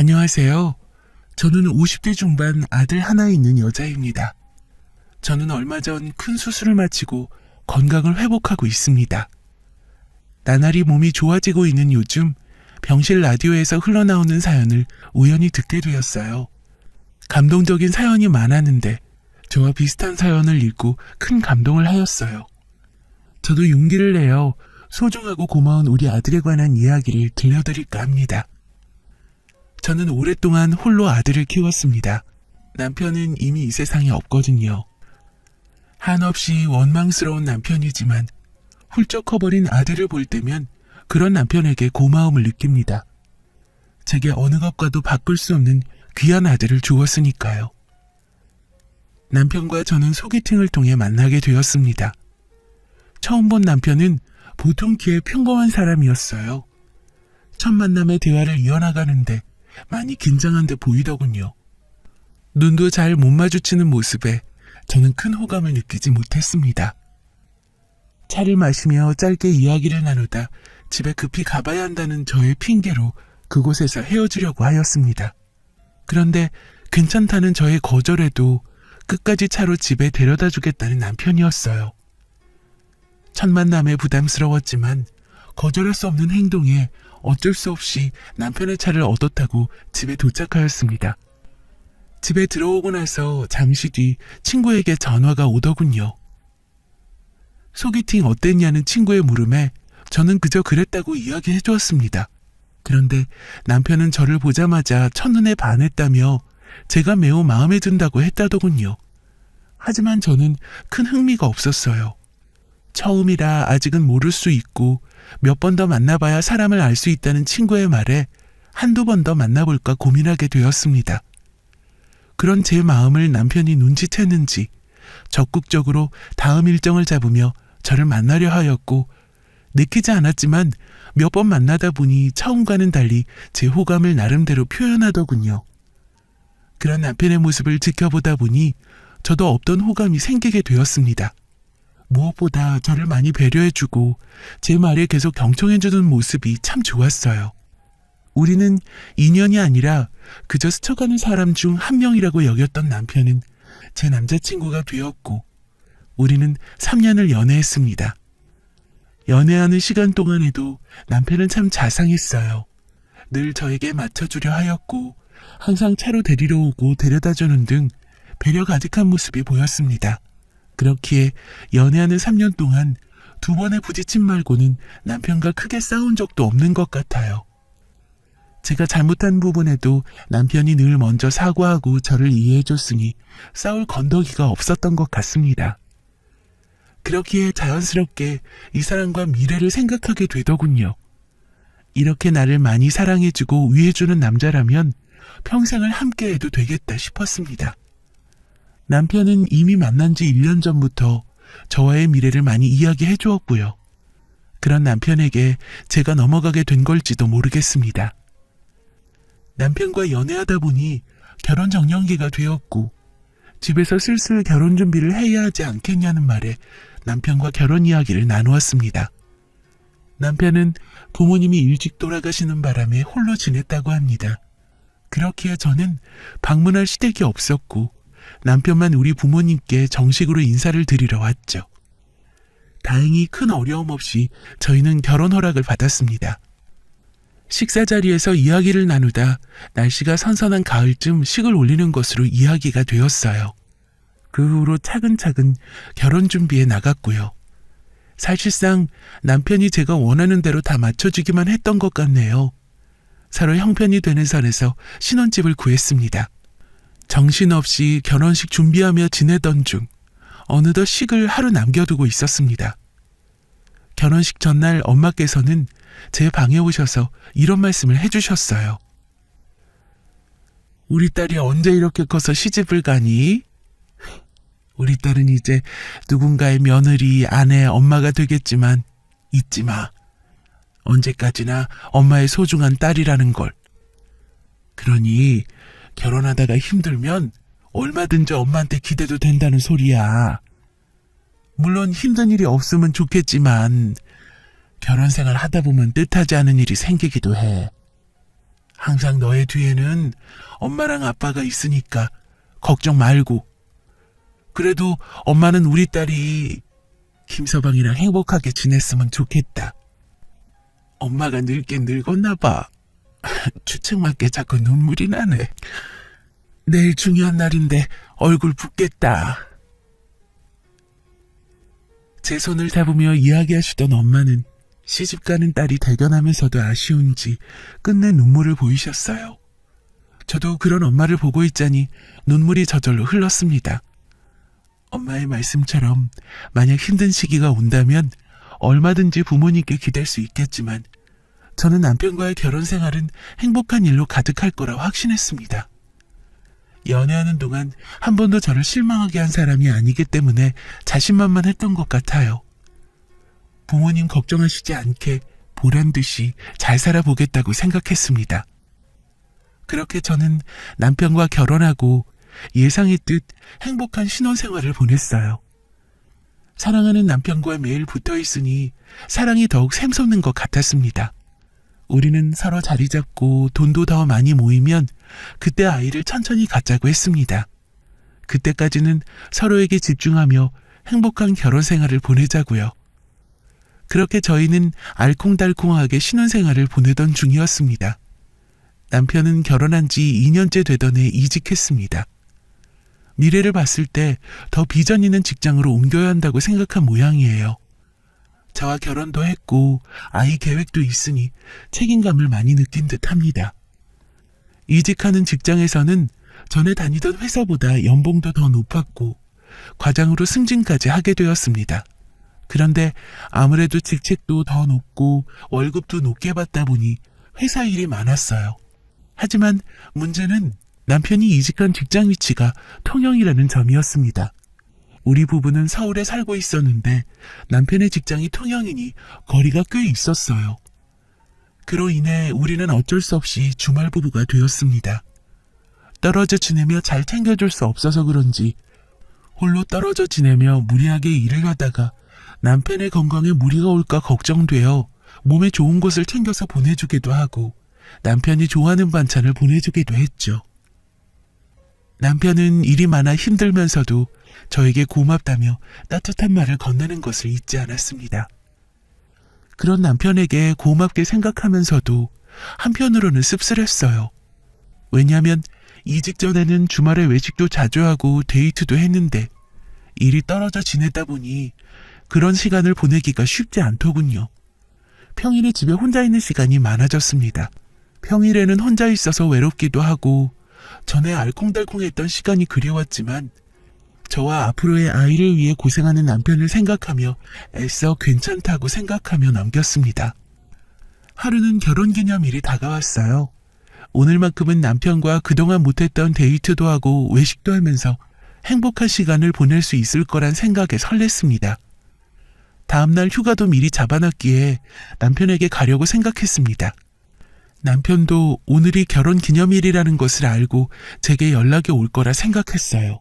안녕하세요. 저는 50대 중반 아들 하나 있는 여자입니다. 저는 얼마 전 큰 수술을 마치고 건강을 회복하고 있습니다. 나날이 몸이 좋아지고 있는 요즘 병실 라디오에서 흘러나오는 사연을 우연히 듣게 되었어요. 감동적인 사연이 많았는데 저와 비슷한 사연을 읽고 큰 감동을 하였어요. 저도 용기를 내어 소중하고 고마운 우리 아들에 관한 이야기를 들려드릴까 합니다. 저는 오랫동안 홀로 아들을 키웠습니다. 남편은 이미 이 세상에 없거든요. 한없이 원망스러운 남편이지만 훌쩍 커버린 아들을 볼 때면 그런 남편에게 고마움을 느낍니다. 제게 어느 것과도 바꿀 수 없는 귀한 아들을 주었으니까요. 남편과 저는 소개팅을 통해 만나게 되었습니다. 처음 본 남편은 보통 키의 평범한 사람이었어요. 첫 만남의 대화를 이어나가는데 많이 긴장한 듯 보이더군요. 눈도 잘 못 마주치는 모습에 저는 큰 호감을 느끼지 못했습니다. 차를 마시며 짧게 이야기를 나누다 집에 급히 가봐야 한다는 저의 핑계로 그곳에서 헤어지려고 하였습니다. 그런데 괜찮다는 저의 거절에도 끝까지 차로 집에 데려다 주겠다는 남편이었어요. 첫 만남에 부담스러웠지만 거절할 수 없는 행동에 어쩔 수 없이 남편의 차를 얻어 타고 집에 도착하였습니다. 집에 들어오고 나서 잠시 뒤 친구에게 전화가 오더군요. 소개팅 어땠냐는 친구의 물음에 저는 그저 그랬다고 이야기해 주었습니다. 그런데 남편은 저를 보자마자 첫눈에 반했다며 제가 매우 마음에 든다고 했다더군요. 하지만 저는 큰 흥미가 없었어요. 처음이라 아직은 모를 수 있고 몇 번 더 만나봐야 사람을 알 수 있다는 친구의 말에 한두 번 더 만나볼까 고민하게 되었습니다. 그런 제 마음을 남편이 눈치챘는지 적극적으로 다음 일정을 잡으며 저를 만나려 하였고 내키지 않았지만 몇 번 만나다 보니 처음과는 달리 제 호감을 나름대로 표현하더군요. 그런 남편의 모습을 지켜보다 보니 저도 없던 호감이 생기게 되었습니다. 무엇보다 저를 많이 배려해주고 제 말에 계속 경청해주는 모습이 참 좋았어요. 우리는 인연이 아니라 그저 스쳐가는 사람 중 한 명이라고 여겼던 남편은 제 남자친구가 되었고 우리는 3년을 연애했습니다. 연애하는 시간 동안에도 남편은 참 자상했어요. 늘 저에게 맞춰주려 하였고 항상 차로 데리러 오고 데려다주는 등 배려 가득한 모습이 보였습니다. 그렇기에 연애하는 3년 동안 2번의 부딪힘 말고는 남편과 크게 싸운 적도 없는 것 같아요. 제가 잘못한 부분에도 남편이 늘 먼저 사과하고 저를 이해해줬으니 싸울 건더기가 없었던 것 같습니다. 그렇기에 자연스럽게 이 사람과 미래를 생각하게 되더군요. 이렇게 나를 많이 사랑해주고 위해주는 남자라면 평생을 함께해도 되겠다 싶었습니다. 남편은 이미 만난 지 1년 전부터 저와의 미래를 많이 이야기해 주었고요. 그런 남편에게 제가 넘어가게 된 걸지도 모르겠습니다. 남편과 연애하다 보니 결혼 정년기가 되었고 집에서 슬슬 결혼 준비를 해야 하지 않겠냐는 말에 남편과 결혼 이야기를 나누었습니다. 남편은 부모님이 일찍 돌아가시는 바람에 홀로 지냈다고 합니다. 그렇기에 저는 방문할 시댁이 없었고 남편만 우리 부모님께 정식으로 인사를 드리러 왔죠. 다행히 큰 어려움 없이 저희는 결혼 허락을 받았습니다. 식사 자리에서 이야기를 나누다 날씨가 선선한 가을쯤 식을 올리는 것으로 이야기가 되었어요. 그 후로 차근차근 결혼 준비에 나갔고요. 사실상 남편이 제가 원하는 대로 다 맞춰주기만 했던 것 같네요. 서로 형편이 되는 선에서 신혼집을 구했습니다. 정신없이 결혼식 준비하며 지내던 중 어느덧 식을 하루 남겨두고 있었습니다. 결혼식 전날 엄마께서는 제 방에 오셔서 이런 말씀을 해주셨어요. 우리 딸이 언제 이렇게 커서 시집을 가니? 우리 딸은 이제 누군가의 며느리, 아내, 엄마가 되겠지만 잊지 마. 언제까지나 엄마의 소중한 딸이라는 걸. 그러니 결혼하다가 힘들면 얼마든지 엄마한테 기대도 된다는 소리야. 물론 힘든 일이 없으면 좋겠지만 결혼 생활 하다 보면 뜻하지 않은 일이 생기기도 해. 항상 너의 뒤에는 엄마랑 아빠가 있으니까 걱정 말고. 그래도 엄마는 우리 딸이 김서방이랑 행복하게 지냈으면 좋겠다. 엄마가 늙긴 늙었나 봐. 주책맞게 자꾸 눈물이 나네. 내일 중요한 날인데 얼굴 붓겠다. 제 손을 잡으며 이야기하시던 엄마는 시집가는 딸이 대견하면서도 아쉬운지 끝내 눈물을 보이셨어요. 저도 그런 엄마를 보고 있자니 눈물이 저절로 흘렀습니다. 엄마의 말씀처럼 만약 힘든 시기가 온다면 얼마든지 부모님께 기댈 수 있겠지만 저는 남편과의 결혼 생활은 행복한 일로 가득할 거라 확신했습니다. 연애하는 동안 한 번도 저를 실망하게 한 사람이 아니기 때문에 자신만만했던 것 같아요. 부모님 걱정하시지 않게 보란듯이 잘 살아보겠다고 생각했습니다. 그렇게 저는 남편과 결혼하고 예상했듯 행복한 신혼생활을 보냈어요. 사랑하는 남편과 매일 붙어있으니 사랑이 더욱 샘솟는 것 같았습니다. 우리는 서로 자리 잡고 돈도 더 많이 모이면 그때 아이를 천천히 갖자고 했습니다. 그때까지는 서로에게 집중하며 행복한 결혼 생활을 보내자고요. 그렇게 저희는 알콩달콩하게 신혼생활을 보내던 중이었습니다. 남편은 결혼한 지 2년째 되던 해 이직했습니다. 미래를 봤을 때 더 비전 있는 직장으로 옮겨야 한다고 생각한 모양이에요. 저와 결혼도 했고 아이 계획도 있으니 책임감을 많이 느낀 듯 합니다. 이직하는 직장에서는 전에 다니던 회사보다 연봉도 더 높았고 과장으로 승진까지 하게 되었습니다. 그런데 아무래도 직책도 더 높고 월급도 높게 받다 보니 회사 일이 많았어요. 하지만 문제는 남편이 이직한 직장 위치가 통영이라는 점이었습니다. 우리 부부는 서울에 살고 있었는데 남편의 직장이 통영이니 거리가 꽤 있었어요. 그로 인해 우리는 어쩔 수 없이 주말 부부가 되었습니다. 떨어져 지내며 잘 챙겨줄 수 없어서 그런지 홀로 떨어져 지내며 무리하게 일을 하다가 남편의 건강에 무리가 올까 걱정되어 몸에 좋은 곳을 챙겨서 보내주기도 하고 남편이 좋아하는 반찬을 보내주기도 했죠. 남편은 일이 많아 힘들면서도 저에게 고맙다며 따뜻한 말을 건네는 것을 잊지 않았습니다. 그런 남편에게 고맙게 생각하면서도 한편으로는 씁쓸했어요. 왜냐하면 이직 전에는 주말에 외식도 자주 하고 데이트도 했는데 일이 떨어져 지내다 보니 그런 시간을 보내기가 쉽지 않더군요. 평일에 집에 혼자 있는 시간이 많아졌습니다. 평일에는 혼자 있어서 외롭기도 하고 전에 알콩달콩했던 시간이 그리웠지만 저와 앞으로의 아이를 위해 고생하는 남편을 생각하며 애써 괜찮다고 생각하며 넘겼습니다. 하루는 결혼기념일이 다가왔어요. 오늘만큼은 남편과 그동안 못했던 데이트도 하고 외식도 하면서 행복한 시간을 보낼 수 있을 거란 생각에 설렜습니다. 다음날 휴가도 미리 잡아놨기에 남편에게 가려고 생각했습니다. 남편도 오늘이 결혼기념일이라는 것을 알고 제게 연락이 올 거라 생각했어요.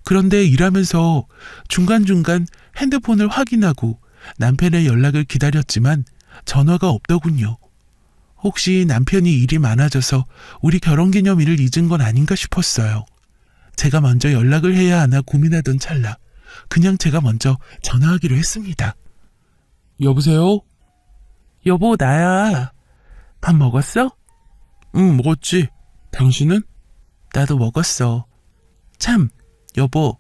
그런데 일하면서 중간중간 핸드폰을 확인하고 남편의 연락을 기다렸지만 전화가 없더군요. 혹시 남편이 일이 많아져서 우리 결혼기념일을 잊은 건 아닌가 싶었어요. 제가 먼저 연락을 해야 하나 고민하던 찰나 그냥 제가 먼저 전화하기로 했습니다. 여보세요? 여보, 나야. 밥 먹었어? 응, 먹었지. 당신은? 나도 먹었어. 참, 여보,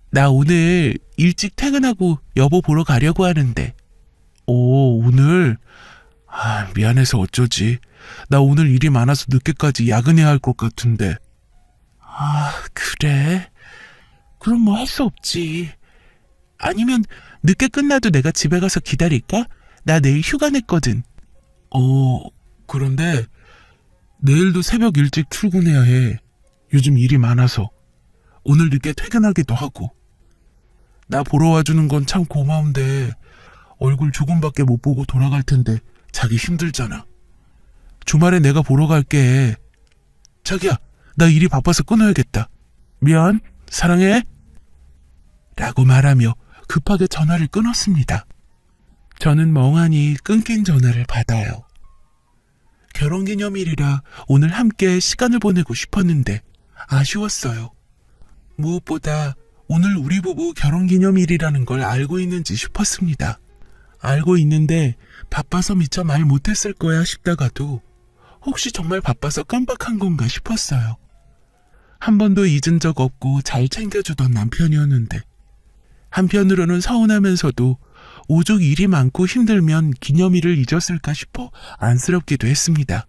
나 오늘 일찍 퇴근하고 여보 보러 가려고 하는데. 오, 오늘? 미안해서 어쩌지. 나 오늘 일이 많아서 늦게까지 야근해야 할 것 같은데. 그래? 그럼 뭐 할 수 없지. 아니면 늦게 끝나도 내가 집에 가서 기다릴까? 나 내일 휴가 냈거든. 그런데 내일도 새벽 일찍 출근해야 해. 요즘 일이 많아서. 오늘 늦게 퇴근하기도 하고. 나 보러 와주는 건 참 고마운데 얼굴 조금밖에 못 보고 돌아갈 텐데 자기 힘들잖아. 주말에 내가 보러 갈게. 자기야, 나 일이 바빠서 끊어야겠다. 미안, 사랑해. 라고 말하며 급하게 전화를 끊었습니다. 저는 멍하니 끊긴 전화를 받아요. 결혼기념일이라 오늘 함께 시간을 보내고 싶었는데 아쉬웠어요. 무엇보다 오늘 우리 부부 결혼기념일이라는 걸 알고 있는지 싶었습니다. 알고 있는데 바빠서 미처 말 못했을 거야 싶다가도 혹시 정말 바빠서 깜빡한 건가 싶었어요. 한 번도 잊은 적 없고 잘 챙겨주던 남편이었는데 한편으로는 서운하면서도 오죽 일이 많고 힘들면 기념일을 잊었을까 싶어 안쓰럽기도 했습니다.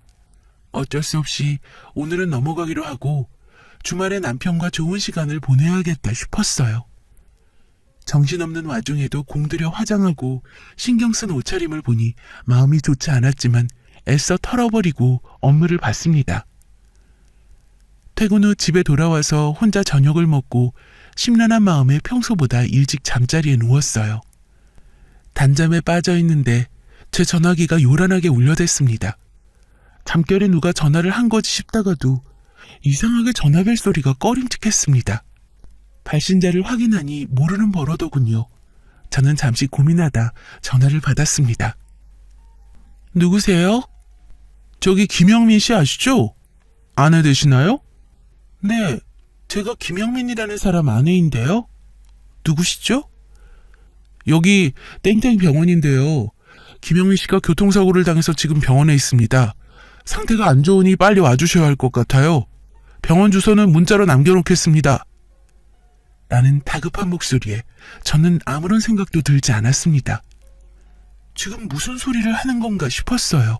어쩔 수 없이 오늘은 넘어가기로 하고 주말에 남편과 좋은 시간을 보내야겠다 싶었어요. 정신없는 와중에도 공들여 화장하고 신경 쓴 옷차림을 보니 마음이 좋지 않았지만 애써 털어버리고 업무를 봤습니다. 퇴근 후 집에 돌아와서 혼자 저녁을 먹고 심란한 마음에 평소보다 일찍 잠자리에 누웠어요. 단잠에 빠져 있는데 제 전화기가 요란하게 울려댔습니다. 잠결에 누가 전화를 한 거지 싶다가도 이상하게 전화벨 소리가 꺼림칙했습니다. 발신자를 확인하니 모르는 번호더군요. 저는 잠시 고민하다 전화를 받았습니다. 누구세요? 저기 김영민 씨 아시죠? 아내 되시나요? 네, 제가 김영민이라는 사람 아내인데요. 누구시죠? 여기 땡땡 병원인데요. 김영민 씨가 교통사고를 당해서 지금 병원에 있습니다. 상태가 안 좋으니 빨리 와주셔야 할 것 같아요. 병원 주소는 문자로 남겨놓겠습니다. 라는 다급한 목소리에 저는 아무런 생각도 들지 않았습니다. 지금 무슨 소리를 하는 건가 싶었어요.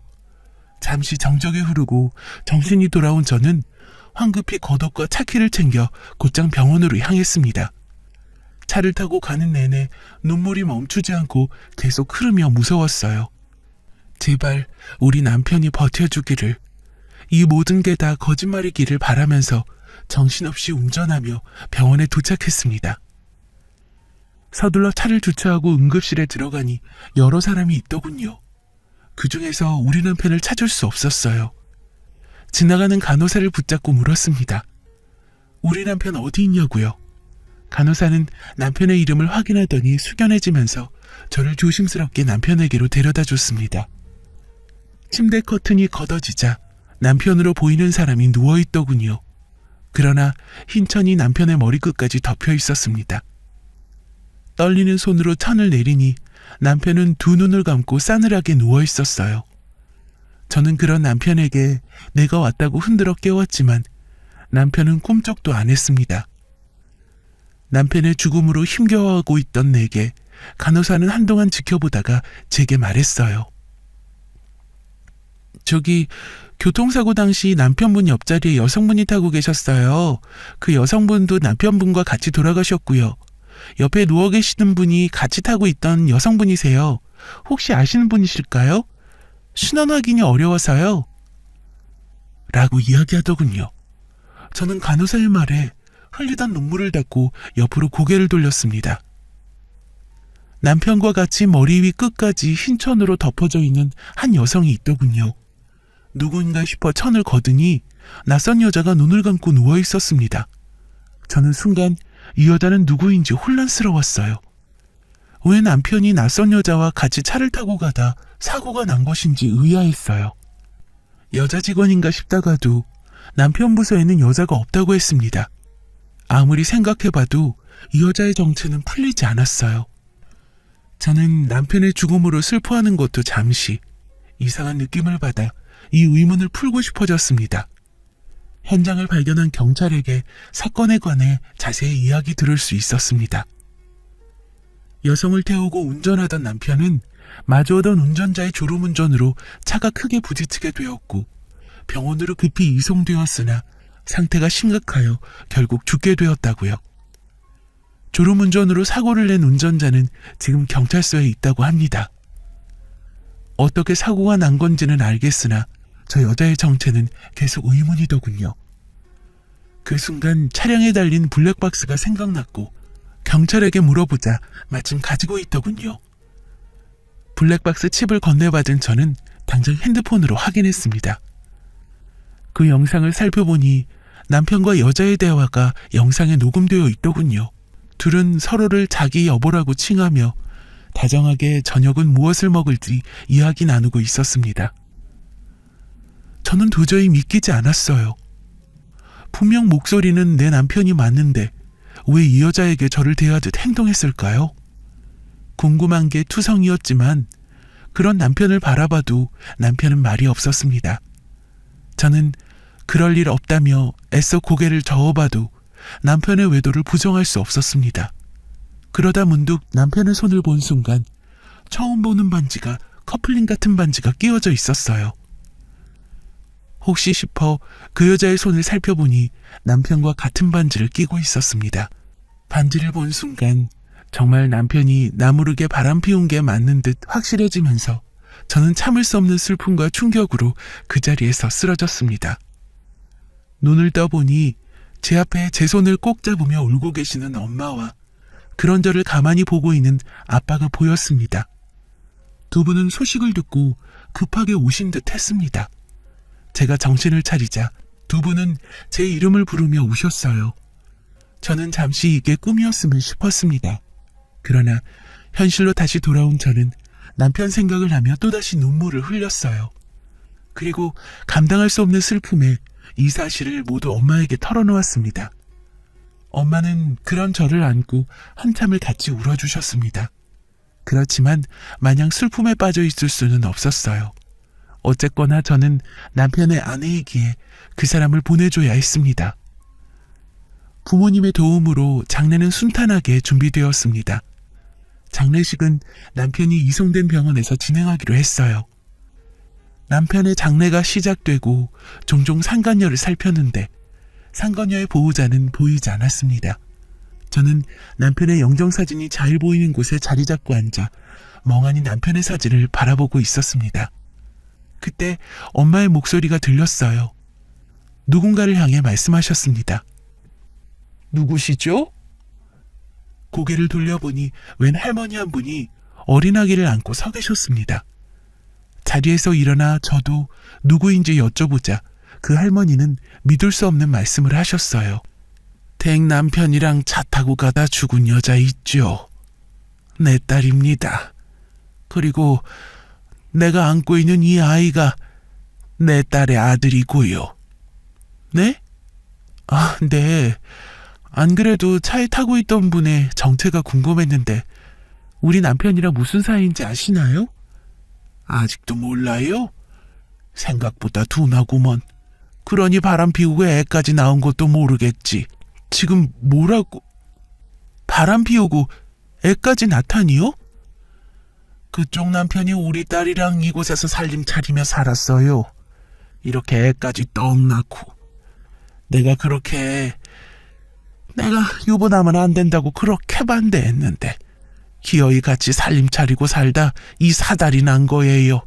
잠시 정적이 흐르고 정신이 돌아온 저는 황급히 겉옷과 차키를 챙겨 곧장 병원으로 향했습니다. 차를 타고 가는 내내 눈물이 멈추지 않고 계속 흐르며 무서웠어요. 제발 우리 남편이 버텨주기를, 이 모든 게 다 거짓말이기를 바라면서 정신없이 운전하며 병원에 도착했습니다. 서둘러 차를 주차하고 응급실에 들어가니 여러 사람이 있더군요. 그 중에서 우리 남편을 찾을 수 없었어요. 지나가는 간호사를 붙잡고 물었습니다. 우리 남편 어디 있냐고요? 간호사는 남편의 이름을 확인하더니 숙연해지면서 저를 조심스럽게 남편에게로 데려다 줬습니다. 침대 커튼이 걷어지자 남편으로 보이는 사람이 누워있더군요. 그러나 흰 천이 남편의 머리끝까지 덮여 있었습니다. 떨리는 손으로 천을 내리니 남편은 두 눈을 감고 싸늘하게 누워있었어요. 저는 그런 남편에게 내가 왔다고 흔들어 깨웠지만 남편은 꿈쩍도 안 했습니다. 남편의 죽음으로 힘겨워하고 있던 내게 간호사는 한동안 지켜보다가 제게 말했어요. 저기 교통사고 당시 남편분 옆자리에 여성분이 타고 계셨어요. 그 여성분도 남편분과 같이 돌아가셨고요. 옆에 누워 계시는 분이 같이 타고 있던 여성분이세요. 혹시 아시는 분이실까요? 신원 확인이 어려워서요. 라고 이야기하더군요. 저는 간호사의 말에 흘리던 눈물을 닦고 옆으로 고개를 돌렸습니다. 남편과 같이 머리 위 끝까지 흰 천으로 덮어져 있는 한 여성이 있더군요. 누구인가 싶어 천을 걷으니 낯선 여자가 눈을 감고 누워 있었습니다. 저는 순간 이 여자는 누구인지 혼란스러웠어요. 왜 남편이 낯선 여자와 같이 차를 타고 가다 사고가 난 것인지 의아했어요. 여자 직원인가 싶다가도 남편 부서에는 여자가 없다고 했습니다. 아무리 생각해봐도 이 여자의 정체는 풀리지 않았어요. 저는 남편의 죽음으로 슬퍼하는 것도 잠시 이상한 느낌을 받아 이 의문을 풀고 싶어졌습니다. 현장을 발견한 경찰에게 사건에 관해 자세히 이야기 들을 수 있었습니다. 여성을 태우고 운전하던 남편은 마주오던 운전자의 졸음운전으로 차가 크게 부딪히게 되었고 병원으로 급히 이송되었으나 상태가 심각하여 결국 죽게 되었다고요. 졸음운전으로 사고를 낸 운전자는 지금 경찰서에 있다고 합니다. 어떻게 사고가 난 건지는 알겠으나 저 여자의 정체는 계속 의문이더군요. 그 순간 차량에 달린 블랙박스가 생각났고 경찰에게 물어보자 마침 가지고 있더군요. 블랙박스 칩을 건네받은 저는 당장 핸드폰으로 확인했습니다. 그 영상을 살펴보니 남편과 여자의 대화가 영상에 녹음되어 있더군요. 둘은 서로를 자기 여보라고 칭하며 다정하게 저녁은 무엇을 먹을지 이야기 나누고 있었습니다. 저는 도저히 믿기지 않았어요. 분명 목소리는 내 남편이 맞는데 왜 이 여자에게 저를 대하듯 행동했을까요? 궁금한 게 투성이었지만 그런 남편을 바라봐도 남편은 말이 없었습니다. 저는 그럴 일 없다며 애써 고개를 저어봐도 남편의 외도를 부정할 수 없었습니다. 그러다 문득 남편의 손을 본 순간 처음 보는 반지가 커플링 같은 반지가 끼워져 있었어요. 혹시 싶어 그 여자의 손을 살펴보니 남편과 같은 반지를 끼고 있었습니다. 반지를 본 순간 정말 남편이 나 모르게 바람 피운 게 맞는 듯 확실해지면서 저는 참을 수 없는 슬픔과 충격으로 그 자리에서 쓰러졌습니다. 눈을 떠보니 제 앞에 제 손을 꼭 잡으며 울고 계시는 엄마와 그런 저를 가만히 보고 있는 아빠가 보였습니다. 두 분은 소식을 듣고 급하게 오신 듯 했습니다. 제가 정신을 차리자 두 분은 제 이름을 부르며 우셨어요. 저는 잠시 이게 꿈이었으면 싶었습니다. 그러나 현실로 다시 돌아온 저는 남편 생각을 하며 또다시 눈물을 흘렸어요. 그리고 감당할 수 없는 슬픔에 이 사실을 모두 엄마에게 털어놓았습니다. 엄마는 그런 저를 안고 한참을 같이 울어주셨습니다. 그렇지만 마냥 슬픔에 빠져 있을 수는 없었어요. 어쨌거나 저는 남편의 아내이기에 그 사람을 보내줘야 했습니다. 부모님의 도움으로 장례는 순탄하게 준비되었습니다. 장례식은 남편이 이송된 병원에서 진행하기로 했어요. 남편의 장례가 시작되고 종종 상간녀를 살폈는데 상간녀의 보호자는 보이지 않았습니다. 저는 남편의 영정사진이 잘 보이는 곳에 자리 잡고 앉아 멍하니 남편의 사진을 바라보고 있었습니다. 그때 엄마의 목소리가 들렸어요. 누군가를 향해 말씀하셨습니다. 누구시죠? 고개를 돌려보니 웬 할머니 한 분이 어린아기를 안고 서 계셨습니다. 자리에서 일어나 저도 누구인지 여쭤보자 그 할머니는 믿을 수 없는 말씀을 하셨어요. 댁 남편이랑 차 타고 가다 죽은 여자 있죠. 내 딸입니다. 그리고 내가 안고 있는 이 아이가 내 딸의 아들이고요. 네? 아, 네. 안 그래도 차에 타고 있던 분의 정체가 궁금했는데 우리 남편이랑 무슨 사이인지 아시나요? 아직도 몰라요? 생각보다 둔하구먼. 그러니 바람 피우고 애까지 낳은 것도 모르겠지. 지금 뭐라고? 바람 피우고 애까지 낳다니요? 그쪽 남편이 우리 딸이랑 이곳에서 살림 차리며 살았어요. 이렇게 애까지 떡 낳고. 내가 유부남은 안 된다고 그렇게 반대했는데 기어이 같이 살림 차리고 살다 이 사달이 난 거예요.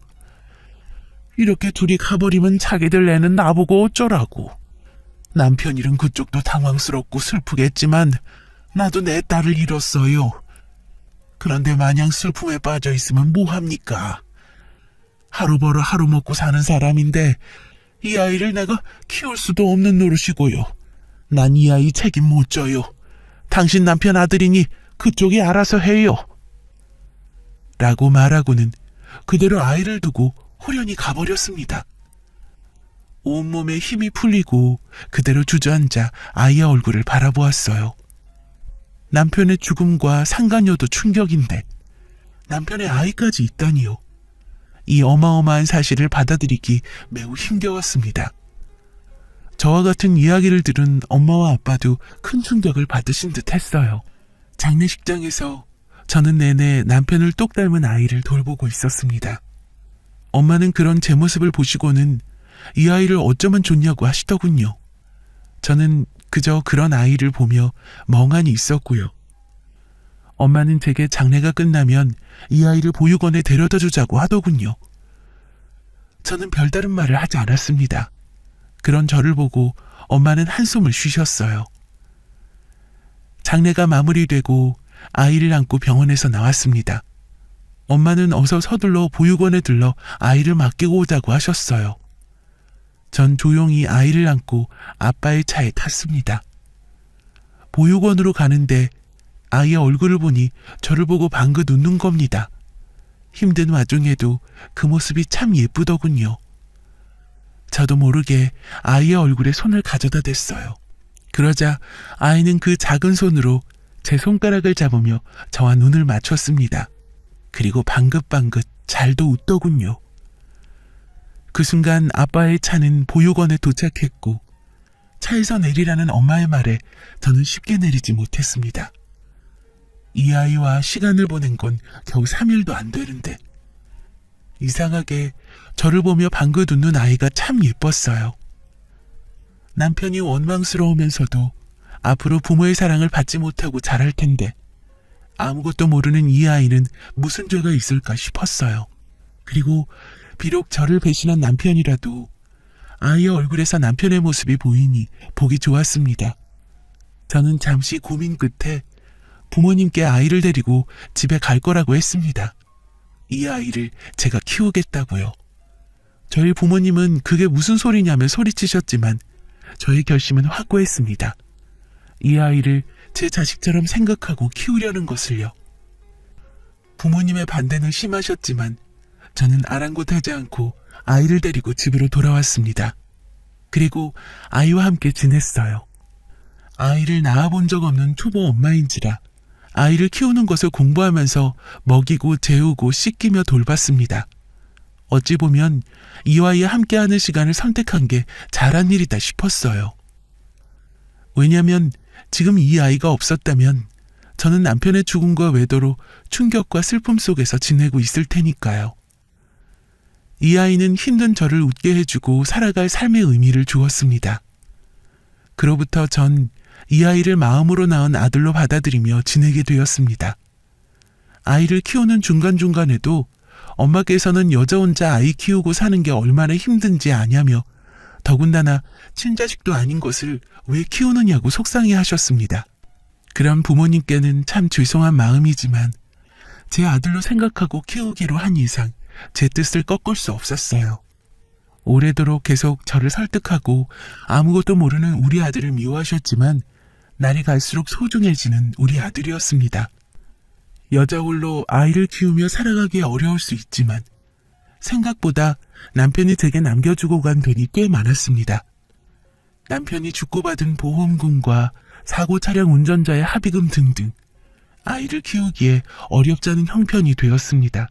이렇게 둘이 가버리면 자기들 애는 나보고 어쩌라고. 남편 일은 그쪽도 당황스럽고 슬프겠지만 나도 내 딸을 잃었어요. 그런데 마냥 슬픔에 빠져 있으면 뭐합니까? 하루 벌어 하루 먹고 사는 사람인데 이 아이를 내가 키울 수도 없는 노릇이고요. 난 이 아이 책임 못 져요. 당신 남편 아들이니 그쪽이 알아서 해요. 라고 말하고는 그대로 아이를 두고 호련히 가버렸습니다. 온몸에 힘이 풀리고 그대로 주저앉아 아이의 얼굴을 바라보았어요. 남편의 죽음과 상간녀도 충격인데 남편의 아이까지 있다니요. 이 어마어마한 사실을 받아들이기 매우 힘겨웠습니다. 저와 같은 이야기를 들은 엄마와 아빠도 큰 충격을 받으신 듯 했어요. 장례식장에서 저는 내내 남편을 똑 닮은 아이를 돌보고 있었습니다. 엄마는 그런 제 모습을 보시고는 이 아이를 어쩌면 좋냐고 하시더군요. 저는 그저 그런 아이를 보며 멍하니 있었고요. 엄마는 제게 장례가 끝나면 이 아이를 보육원에 데려다 주자고 하더군요. 저는 별다른 말을 하지 않았습니다. 그런 저를 보고 엄마는 한숨을 쉬셨어요. 장례가 마무리되고 아이를 안고 병원에서 나왔습니다. 엄마는 어서 서둘러 보육원에 들러 아이를 맡기고 오자고 하셨어요. 전 조용히 아이를 안고 아빠의 차에 탔습니다. 보육원으로 가는데 아이의 얼굴을 보니 저를 보고 방긋 웃는 겁니다. 힘든 와중에도 그 모습이 참 예쁘더군요. 저도 모르게 아이의 얼굴에 손을 가져다 댔어요. 그러자 아이는 그 작은 손으로 제 손가락을 잡으며 저와 눈을 맞췄습니다. 그리고 방긋방긋 잘도 웃더군요. 그 순간 아빠의 차는 보육원에 도착했고 차에서 내리라는 엄마의 말에 저는 쉽게 내리지 못했습니다. 이 아이와 시간을 보낸 건 겨우 3일도 안 되는데 이상하게 저를 보며 방긋 웃는 아이가 참 예뻤어요. 남편이 원망스러우면서도 앞으로 부모의 사랑을 받지 못하고 자랄 텐데 아무것도 모르는 이 아이는 무슨 죄가 있을까 싶었어요. 그리고 비록 저를 배신한 남편이라도 아이의 얼굴에서 남편의 모습이 보이니 보기 좋았습니다. 저는 잠시 고민 끝에 부모님께 아이를 데리고 집에 갈 거라고 했습니다. 이 아이를 제가 키우겠다고요. 저희 부모님은 그게 무슨 소리냐며 소리치셨지만 저의 결심은 확고했습니다. 이 아이를 제 자식처럼 생각하고 키우려는 것을요. 부모님의 반대는 심하셨지만 저는 아랑곳하지 않고 아이를 데리고 집으로 돌아왔습니다. 그리고 아이와 함께 지냈어요. 아이를 낳아본 적 없는 초보 엄마인지라 아이를 키우는 것을 공부하면서 먹이고 재우고 씻기며 돌봤습니다. 어찌 보면 이와이와 함께하는 시간을 선택한 게 잘한 일이다 싶었어요. 왜냐면 지금 이 아이가 없었다면 저는 남편의 죽음과 외도로 충격과 슬픔 속에서 지내고 있을 테니까요. 이 아이는 힘든 저를 웃게 해주고 살아갈 삶의 의미를 주었습니다. 그로부터 전 이 아이를 마음으로 낳은 아들로 받아들이며 지내게 되었습니다. 아이를 키우는 중간중간에도 엄마께서는 여자 혼자 아이 키우고 사는 게 얼마나 힘든지 아냐며 더군다나 친자식도 아닌 것을 왜 키우느냐고 속상해 하셨습니다. 그런 부모님께는 참 죄송한 마음이지만 제 아들로 생각하고 키우기로 한 이상 제 뜻을 꺾을 수 없었어요. 오래도록 계속 저를 설득하고 아무것도 모르는 우리 아들을 미워하셨지만 날이 갈수록 소중해지는 우리 아들이었습니다. 여자 홀로 아이를 키우며 살아가기 어려울 수 있지만 생각보다 남편이 제게 남겨주고 간 돈이 꽤 많았습니다. 남편이 죽고 받은 보험금과 사고 차량 운전자의 합의금 등등 아이를 키우기에 어렵지 않은 형편이 되었습니다.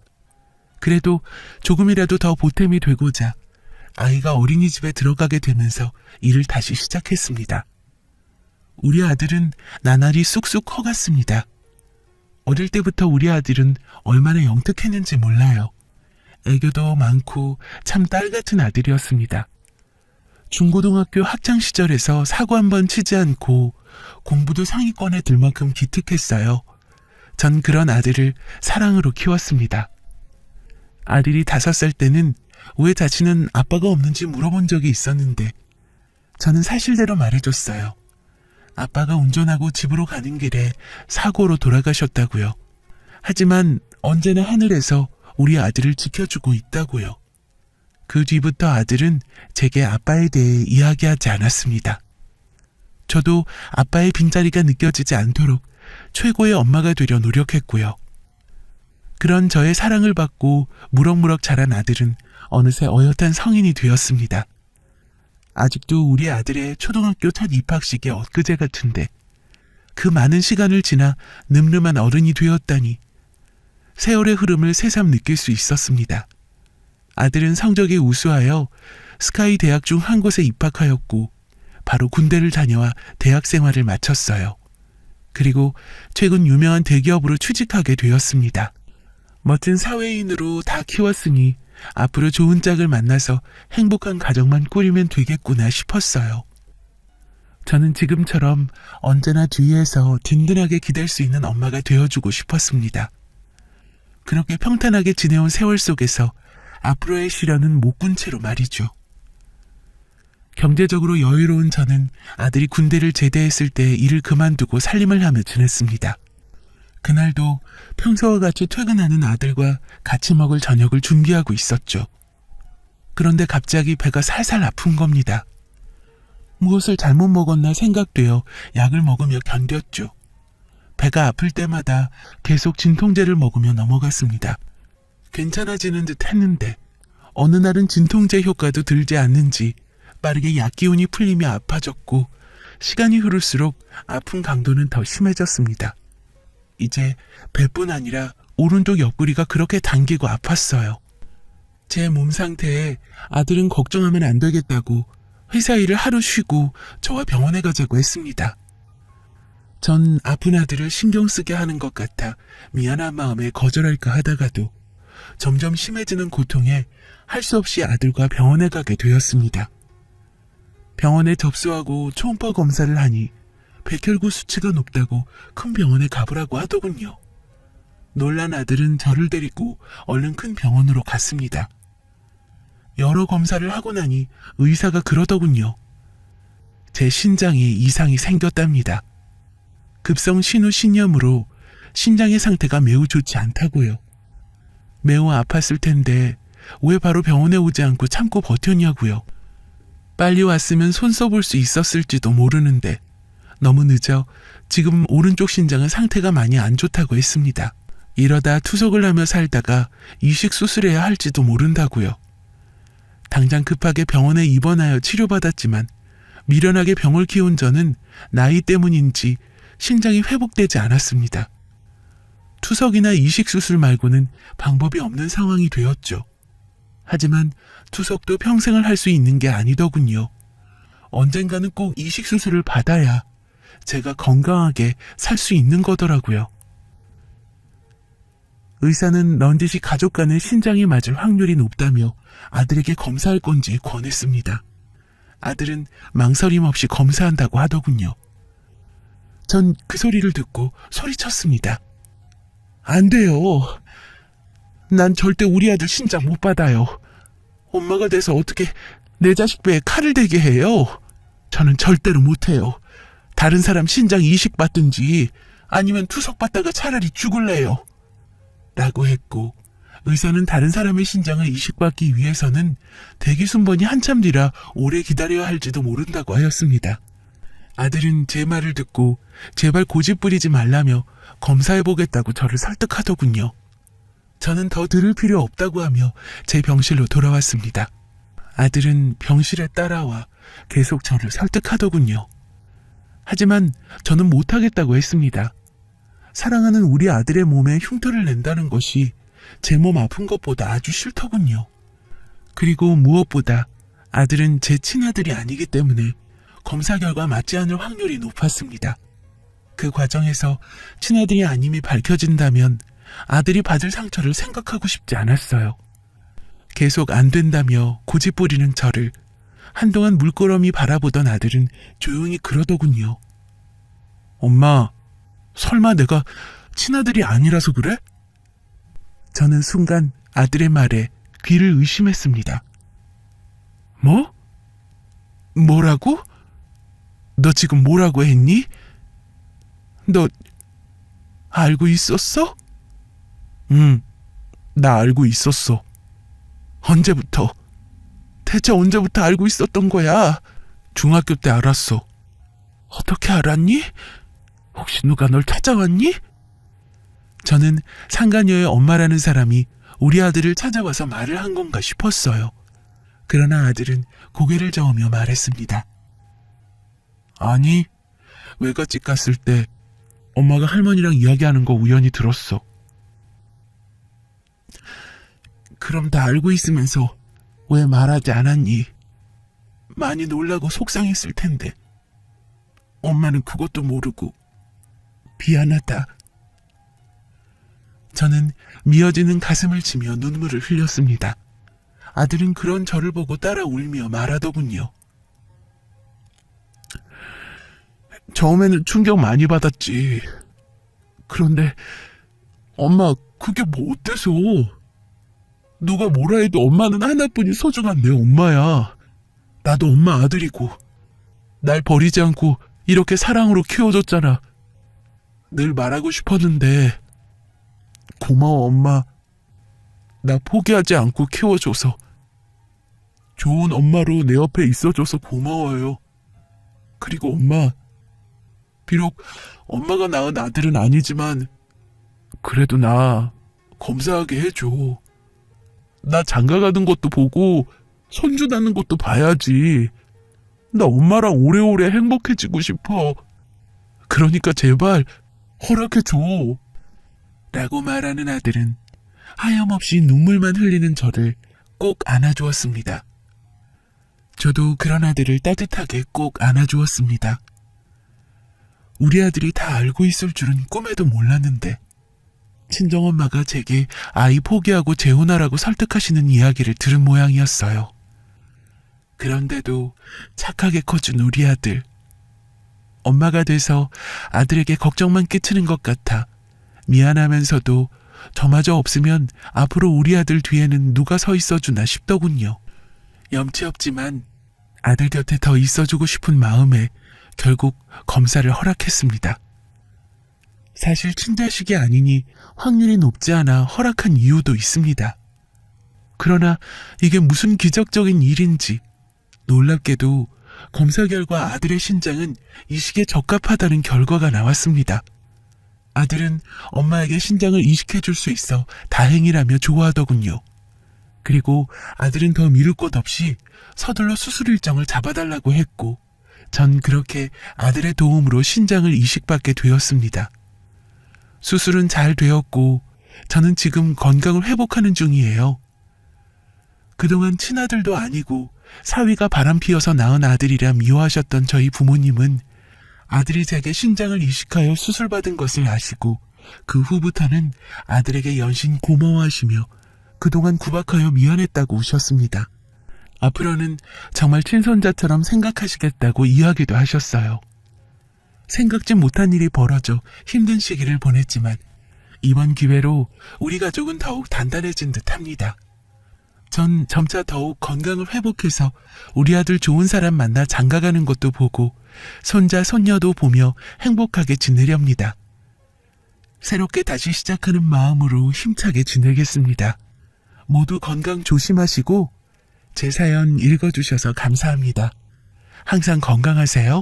그래도 조금이라도 더 보탬이 되고자 아이가 어린이집에 들어가게 되면서 일을 다시 시작했습니다. 우리 아들은 나날이 쑥쑥 커갔습니다. 어릴 때부터 우리 아들은 얼마나 영특했는지 몰라요. 애교도 많고 참 딸 같은 아들이었습니다. 중고등학교 학창 시절에서 사고 한 번 치지 않고 공부도 상위권에 들 만큼 기특했어요. 전 그런 아들을 사랑으로 키웠습니다. 아들이 5살 때는 왜 자신은 아빠가 없는지 물어본 적이 있었는데 저는 사실대로 말해줬어요. 아빠가 운전하고 집으로 가는 길에 사고로 돌아가셨다고요. 하지만 언제나 하늘에서 우리 아들을 지켜주고 있다고요. 그 뒤부터 아들은 제게 아빠에 대해 이야기하지 않았습니다. 저도 아빠의 빈자리가 느껴지지 않도록 최고의 엄마가 되려 노력했고요. 그런 저의 사랑을 받고 무럭무럭 자란 아들은 어느새 어엿한 성인이 되었습니다. 아직도 우리 아들의 초등학교 첫 입학식이 엊그제 같은데 그 많은 시간을 지나 늠름한 어른이 되었다니 세월의 흐름을 새삼 느낄 수 있었습니다. 아들은 성적이 우수하여 스카이 대학 중 한 곳에 입학하였고 바로 군대를 다녀와 대학 생활을 마쳤어요. 그리고 최근 유명한 대기업으로 취직하게 되었습니다. 멋진 사회인으로 다 키웠으니 앞으로 좋은 짝을 만나서 행복한 가정만 꾸리면 되겠구나 싶었어요. 저는 지금처럼 언제나 뒤에서 든든하게 기댈 수 있는 엄마가 되어주고 싶었습니다. 그렇게 평탄하게 지내온 세월 속에서 앞으로의 시련은 못 군 채로 말이죠. 경제적으로 여유로운 저는 아들이 군대를 제대했을 때 일을 그만두고 살림을 하며 지냈습니다. 그날도 평소와 같이 퇴근하는 아들과 같이 먹을 저녁을 준비하고 있었죠. 그런데 갑자기 배가 살살 아픈 겁니다. 무엇을 잘못 먹었나 생각되어 약을 먹으며 견뎠죠. 배가 아플 때마다 계속 진통제를 먹으며 넘어갔습니다. 괜찮아지는 듯 했는데 어느 날은 진통제 효과도 들지 않는지 빠르게 약 기운이 풀리며 아파졌고 시간이 흐를수록 아픈 강도는 더 심해졌습니다. 이제 배뿐 아니라 오른쪽 옆구리가 그렇게 당기고 아팠어요. 제 몸 상태에 아들은 걱정하면 안 되겠다고 회사 일을 하루 쉬고 저와 병원에 가자고 했습니다. 전 아픈 아들을 신경 쓰게 하는 것 같아 미안한 마음에 거절할까 하다가도 점점 심해지는 고통에 할 수 없이 아들과 병원에 가게 되었습니다. 병원에 접수하고 초음파 검사를 하니 백혈구 수치가 높다고 큰 병원에 가보라고 하더군요. 놀란 아들은 저를 데리고 얼른 큰 병원으로 갔습니다. 여러 검사를 하고 나니 의사가 그러더군요. 제 신장에 이상이 생겼답니다. 급성 신우신염으로 신장의 상태가 매우 좋지 않다고요. 매우 아팠을 텐데 왜 바로 병원에 오지 않고 참고 버텼냐고요. 빨리 왔으면 손 써볼 수 있었을지도 모르는데 너무 늦어 지금 오른쪽 신장은 상태가 많이 안 좋다고 했습니다. 이러다 투석을 하며 살다가 이식 수술해야 할지도 모른다고요. 당장 급하게 병원에 입원하여 치료받았지만 미련하게 병을 키운 저는 나이 때문인지 신장이 회복되지 않았습니다. 투석이나 이식 수술 말고는 방법이 없는 상황이 되었죠. 하지만 투석도 평생을 할 수 있는 게 아니더군요. 언젠가는 꼭 이식 수술을 받아야 제가 건강하게 살 수 있는 거더라고요. 의사는 넌지시 가족 간의 신장이 맞을 확률이 높다며 아들에게 검사할 건지 권했습니다. 아들은 망설임 없이 검사한다고 하더군요. 전 그 소리를 듣고 소리쳤습니다. 안 돼요. 난 절대 우리 아들 신장 못 받아요. 엄마가 돼서 어떻게 내 자식 배에 칼을 대게 해요. 저는 절대로 못해요. 다른 사람 신장 이식 받든지 아니면 투석 받다가 차라리 죽을래요. 라고 했고 의사는 다른 사람의 신장을 이식받기 위해서는 대기 순번이 한참 뒤라 오래 기다려야 할지도 모른다고 하였습니다. 아들은 제 말을 듣고 제발 고집 부리지 말라며 검사해보겠다고 저를 설득하더군요. 저는 더 들을 필요 없다고 하며 제 병실로 돌아왔습니다. 아들은 병실에 따라와 계속 저를 설득하더군요. 하지만 저는 못하겠다고 했습니다. 사랑하는 우리 아들의 몸에 흉터를 낸다는 것이 제 몸 아픈 것보다 아주 싫더군요. 그리고 무엇보다 아들은 제 친아들이 아니기 때문에 검사 결과 맞지 않을 확률이 높았습니다. 그 과정에서 친아들이 아님이 밝혀진다면 아들이 받을 상처를 생각하고 싶지 않았어요. 계속 안 된다며 고집 부리는 저를 한동안 물끄러미 바라보던 아들은 조용히 그러더군요. 엄마, 설마 내가 친아들이 아니라서 그래? 저는 순간 아들의 말에 귀를 의심했습니다. 뭐? 뭐라고? 너 지금 뭐라고 했니? 너 알고 있었어? 응, 나 알고 있었어. 언제부터? 대체 언제부터 알고 있었던 거야? 중학교 때 알았어. 어떻게 알았니? 혹시 누가 널 찾아왔니? 저는 상간녀의 엄마라는 사람이 우리 아들을 찾아와서 말을 한 건가 싶었어요. 그러나 아들은 고개를 저으며 말했습니다. 아니, 외갓집 갔을 때 엄마가 할머니랑 이야기하는 거 우연히 들었어. 그럼 다 알고 있으면서 왜 말하지 않았니? 많이 놀라고 속상했을 텐데. 엄마는 그것도 모르고 미안하다. 저는 미어지는 가슴을 치며 눈물을 흘렸습니다. 아들은 그런 저를 보고 따라 울며 말하더군요. 처음에는 충격 많이 받았지. 그런데 엄마 그게 뭐 어때서? 누가 뭐라 해도 엄마는 하나뿐인 소중한 내 엄마야. 나도 엄마 아들이고 날 버리지 않고 이렇게 사랑으로 키워줬잖아. 늘 말하고 싶었는데 고마워 엄마. 나 포기하지 않고 키워줘서. 좋은 엄마로 내 옆에 있어줘서 고마워요. 그리고 엄마, 비록 엄마가 낳은 아들은 아니지만 그래도 나 검사하게 해줘. 나 장가 가는 것도 보고 손주 낳는 것도 봐야지. 나 엄마랑 오래오래 행복해지고 싶어. 그러니까 제발 허락해줘. 라고 말하는 아들은 하염없이 눈물만 흘리는 저를 꼭 안아주었습니다. 저도 그런 아들을 따뜻하게 꼭 안아주었습니다. 우리 아들이 다 알고 있을 줄은 꿈에도 몰랐는데 친정엄마가 제게 아이 포기하고 재혼하라고 설득하시는 이야기를 들은 모양이었어요. 그런데도 착하게 커준 우리 아들. 엄마가 돼서 아들에게 걱정만 끼치는 것 같아 미안하면서도 저마저 없으면 앞으로 우리 아들 뒤에는 누가 서 있어주나 싶더군요. 염치 없지만 아들 곁에 더 있어주고 싶은 마음에 결국 검사를 허락했습니다. 사실 친자식이 아니니 확률이 높지 않아 허락한 이유도 있습니다. 그러나 이게 무슨 기적적인 일인지 놀랍게도 검사 결과 아들의 신장은 이식에 적합하다는 결과가 나왔습니다. 아들은 엄마에게 신장을 이식해줄 수 있어 다행이라며 좋아하더군요. 그리고 아들은 더 미룰 것 없이 서둘러 수술 일정을 잡아달라고 했고 전 그렇게 아들의 도움으로 신장을 이식받게 되었습니다. 수술은 잘 되었고 저는 지금 건강을 회복하는 중이에요. 그동안 친아들도 아니고 사위가 바람피어서 낳은 아들이라 미워하셨던 저희 부모님은 아들이 제게 신장을 이식하여 수술받은 것을 아시고 그 후부터는 아들에게 연신 고마워하시며 그동안 구박하여 미안했다고 우셨습니다. 앞으로는 정말 친손자처럼 생각하시겠다고 이야기도 하셨어요. 생각지 못한 일이 벌어져 힘든 시기를 보냈지만 이번 기회로 우리 가족은 더욱 단단해진 듯합니다. 전 점차 더욱 건강을 회복해서 우리 아들 좋은 사람 만나 장가가는 것도 보고 손자 손녀도 보며 행복하게 지내렵니다. 새롭게 다시 시작하는 마음으로 힘차게 지내겠습니다. 모두 건강 조심하시고 제 사연 읽어주셔서 감사합니다. 항상 건강하세요.